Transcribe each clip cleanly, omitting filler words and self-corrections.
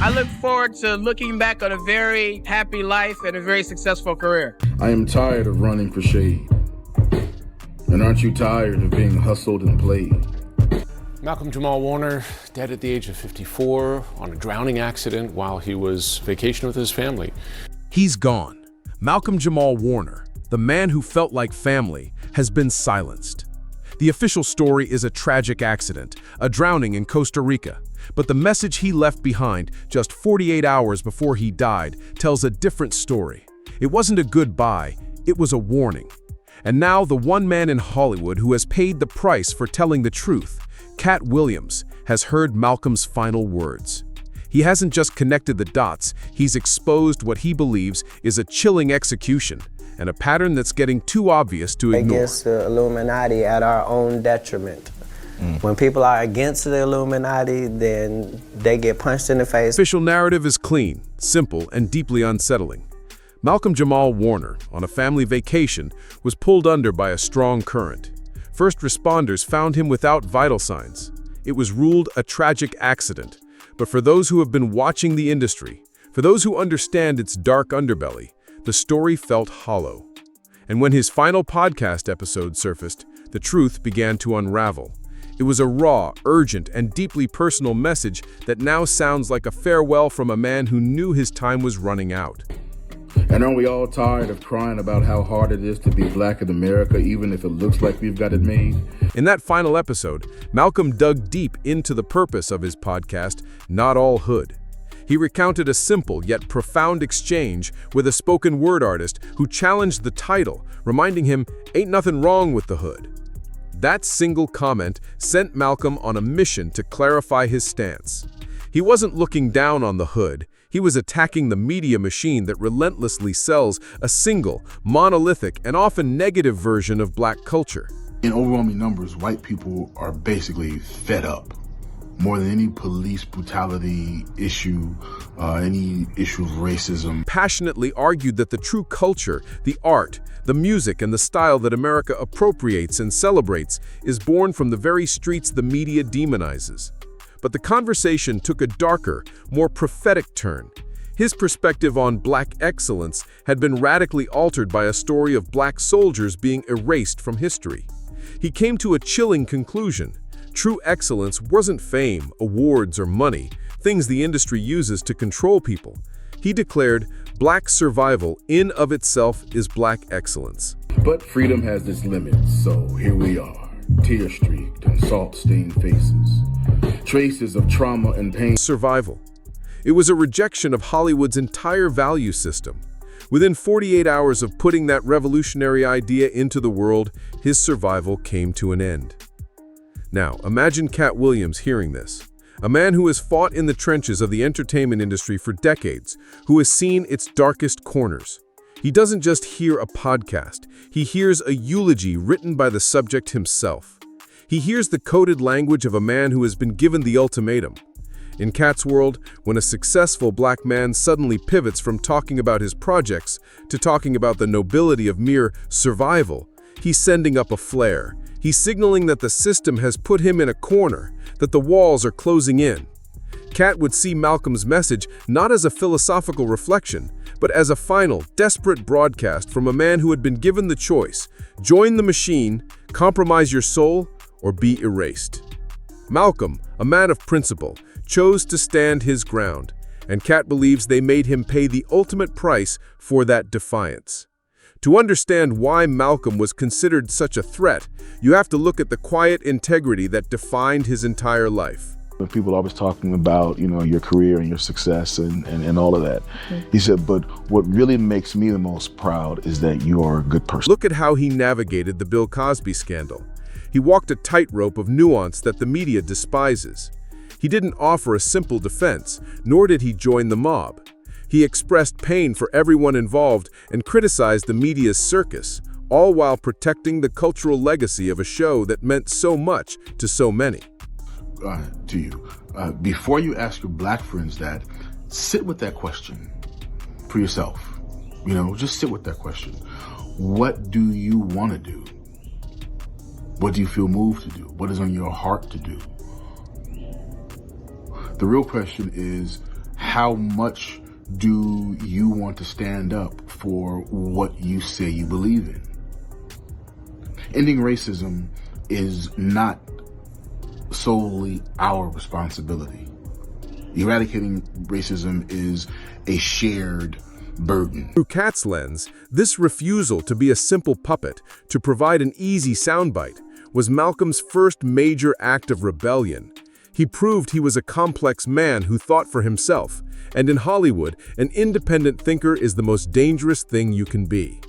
I look forward to looking back on a very happy life and a very successful career. I am tired of running for shade. And aren't you tired of being hustled and played? Malcolm-Jamal Warner, dead at the age of 54 on a drowning accident while he was vacationing with his family. He's gone. Malcolm-Jamal Warner, the man who felt like family, has been silenced. The official story is a tragic accident, a drowning in Costa Rica. But the message he left behind just 48 hours before he died tells a different story. It wasn't a goodbye, it was a warning. And now the one man in Hollywood who has paid the price for telling the truth, Katt Williams, has heard Malcolm's final words. He hasn't just connected the dots, he's exposed what he believes is a chilling execution, and a pattern that's getting too obvious to ignore. Against the Illuminati at our own detriment. When people are against the Illuminati, then they get punched in the face. The official narrative is clean, simple, and deeply unsettling. Malcolm-Jamal Warner, on a family vacation, was pulled under by a strong current. First responders found him without vital signs. It was ruled a tragic accident. But for those who have been watching the industry, for those who understand its dark underbelly, the story felt hollow. And when his final podcast episode surfaced, the truth began to unravel. It was a raw, urgent, and deeply personal message that now sounds like a farewell from a man who knew his time was running out. And aren't we all tired of crying about how hard it is to be black in America, even if it looks like we've got it made? In that final episode, Malcolm dug deep into the purpose of his podcast, Not All Hood. He recounted a simple yet profound exchange with a spoken word artist who challenged the title, reminding him, "Ain't nothing wrong with the hood." That single comment sent Malcolm on a mission to clarify his stance. He wasn't looking down on the hood. He was attacking the media machine that relentlessly sells a single, monolithic, and often negative version of black culture. In overwhelming numbers, white people are basically fed up. More than any police brutality issue, any issue of racism. Passionately argued that the true culture, the art, the music, and the style that America appropriates and celebrates is born from the very streets the media demonizes. But the conversation took a darker, more prophetic turn. His perspective on black excellence had been radically altered by a story of black soldiers being erased from history. He came to a chilling conclusion. True excellence wasn't fame, awards, or money, things the industry uses to control people. He declared, black survival in of itself is black excellence. But freedom has its limits, so here we are, tear-streaked and salt-stained faces, traces of trauma and pain. Survival. It was a rejection of Hollywood's entire value system. Within 48 hours of putting that revolutionary idea into the world, his survival came to an end. Now, imagine Katt Williams hearing this. A man who has fought in the trenches of the entertainment industry for decades, who has seen its darkest corners. He doesn't just hear a podcast, he hears a eulogy written by the subject himself. He hears the coded language of a man who has been given the ultimatum. In Katt's world, when a successful black man suddenly pivots from talking about his projects to talking about the nobility of mere survival, he's sending up a flare. He's signaling that the system has put him in a corner, that the walls are closing in. Katt would see Malcolm's message not as a philosophical reflection, but as a final, desperate broadcast from a man who had been given the choice: join the machine, compromise your soul, or be erased. Malcolm, a man of principle, chose to stand his ground, and Katt believes they made him pay the ultimate price for that defiance. To understand why Malcolm was considered such a threat, you have to look at the quiet integrity that defined his entire life. People are always talking about, your career and your success and all of that. He said, but what really makes me the most proud is that you are a good person. Look at how he navigated the Bill Cosby scandal. He walked a tightrope of nuance that the media despises. He didn't offer a simple defense, nor did he join the mob. He expressed pain for everyone involved and criticized the media's circus, all while protecting the cultural legacy of a show that meant so much to so many. To you, before you ask your black friends that, sit with that question for yourself. Just sit with that question. What do you want to do? What do you feel moved to do? What is on your heart to do? The real question is, how much do you want to stand up for what you say you believe in? Ending racism is not solely our responsibility. Eradicating racism is a shared burden. Through Katt's lens, this refusal to be a simple puppet, to provide an easy soundbite, was Malcolm's first major act of rebellion. He proved he was a complex man who thought for himself, and in Hollywood, an independent thinker is the most dangerous thing you can be.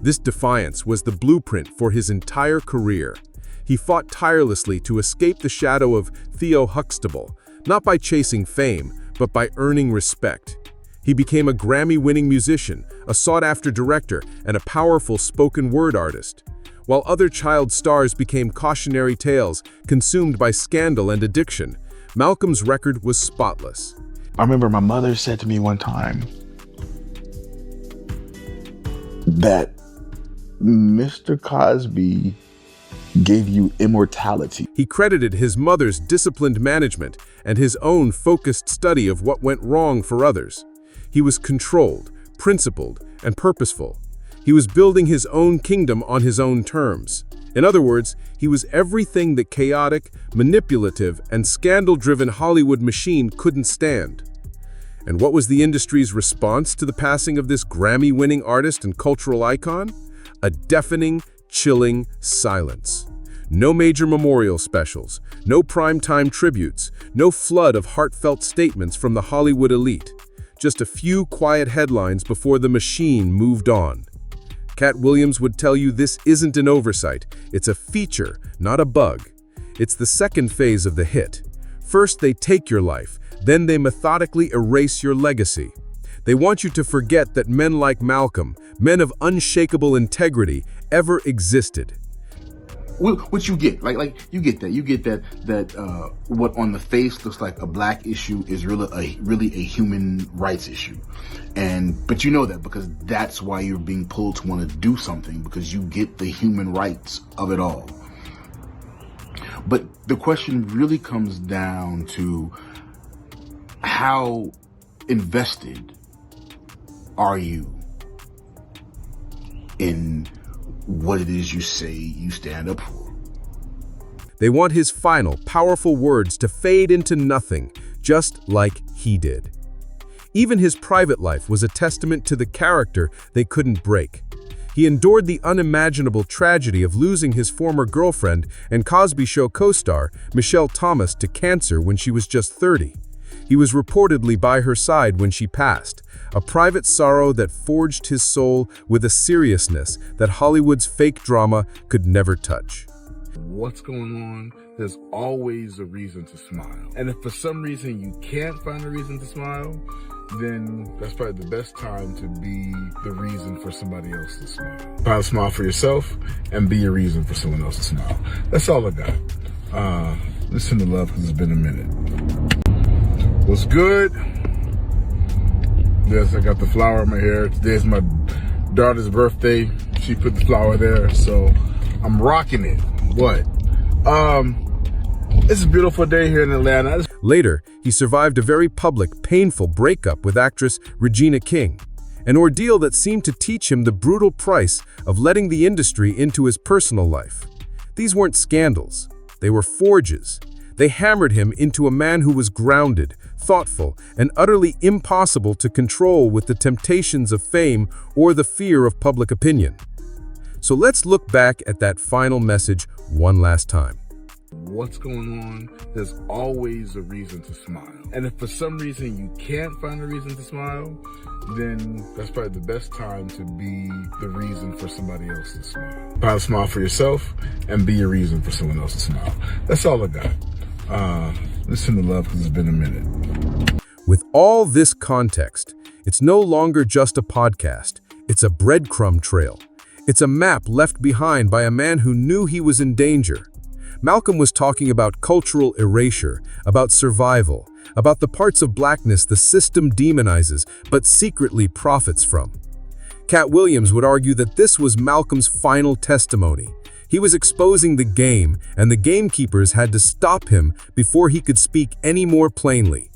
This defiance was the blueprint for his entire career. He fought tirelessly to escape the shadow of Theo Huxtable, not by chasing fame, but by earning respect. He became a Grammy-winning musician, a sought-after director, and a powerful spoken-word artist. While other child stars became cautionary tales, consumed by scandal and addiction, Malcolm's record was spotless. I remember my mother said to me one time that Mr. Cosby gave you immortality. He credited his mother's disciplined management and his own focused study of what went wrong for others. He was controlled, principled, and purposeful. He was building his own kingdom on his own terms. In other words, he was everything the chaotic, manipulative, and scandal-driven Hollywood machine couldn't stand. And what was the industry's response to the passing of this Grammy-winning artist and cultural icon? A deafening, chilling silence. No major memorial specials, no primetime tributes, no flood of heartfelt statements from the Hollywood elite. Just a few quiet headlines before the machine moved on. Katt Williams would tell you this isn't an oversight, it's a feature, not a bug. It's the second phase of the hit. First, they take your life, then they methodically erase your legacy. They want you to forget that men like Malcolm, men of unshakable integrity, ever existed. What you get, like you get that what on the face looks like a black issue is really a human rights issue, but you know that because that's why you're being pulled to want to do something, because you get the human rights of it all. But the question really comes down to how invested are you in what it is you say you stand up for. They want his final, powerful words to fade into nothing, just like he did. Even his private life was a testament to the character they couldn't break. He endured the unimaginable tragedy of losing his former girlfriend and Cosby Show co-star, Michelle Thomas, to cancer when she was just 30. He was reportedly by her side when she passed, a private sorrow that forged his soul with a seriousness that Hollywood's fake drama could never touch. What's going on? There's always a reason to smile. And if for some reason you can't find a reason to smile, then that's probably the best time to be the reason for somebody else to smile. Find a smile for yourself and be a reason for someone else to smile. That's all I got. Listen to love because it's been a minute. What's good? Yes, I got the flower in my hair. Today's my daughter's birthday. She put the flower there, so I'm rocking it. What? It's a beautiful day here in Atlanta. Later, he survived a very public, painful breakup with actress Regina King, an ordeal that seemed to teach him the brutal price of letting the industry into his personal life. These weren't scandals. They were forges. They hammered him into a man who was grounded, thoughtful, and utterly impossible to control with the temptations of fame or the fear of public opinion. So let's look back at that final message one last time. What's going on? There's always a reason to smile. And if for some reason you can't find a reason to smile, then that's probably the best time to be the reason for somebody else to smile. Find a smile for yourself and be a reason for someone else to smile. That's all I got. Listen to love because it's been a minute. With all this context, it's no longer just a podcast. It's a breadcrumb trail. It's a map left behind by a man who knew he was in danger. Malcolm was talking about cultural erasure, about survival, about the parts of blackness the system demonizes but secretly profits from. Katt Williams would argue that this was Malcolm's final testimony. He was exposing the game, and the gamekeepers had to stop him before he could speak any more plainly.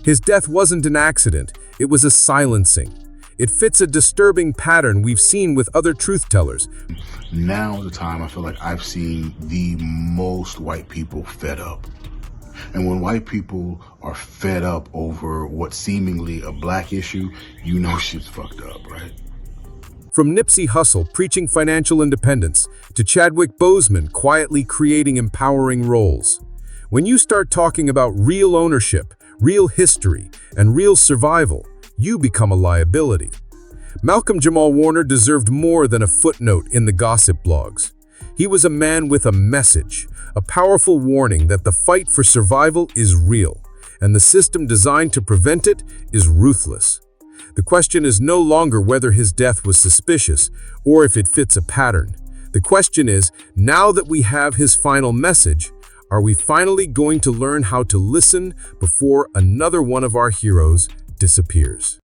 His death wasn't an accident, it was a silencing. It fits a disturbing pattern we've seen with other truth-tellers. Now is the time I feel like I've seen the most white people fed up. And when white people are fed up over what's seemingly a black issue, you know shit's fucked up, right? From Nipsey Hussle preaching financial independence to Chadwick Boseman quietly creating empowering roles. When you start talking about real ownership, real history, and real survival, you become a liability. Malcolm-Jamal Warner deserved more than a footnote in the gossip blogs. He was a man with a message, a powerful warning that the fight for survival is real, and the system designed to prevent it is ruthless. The question is no longer whether his death was suspicious or if it fits a pattern. The question is, now that we have his final message, are we finally going to learn how to listen before another one of our heroes disappears?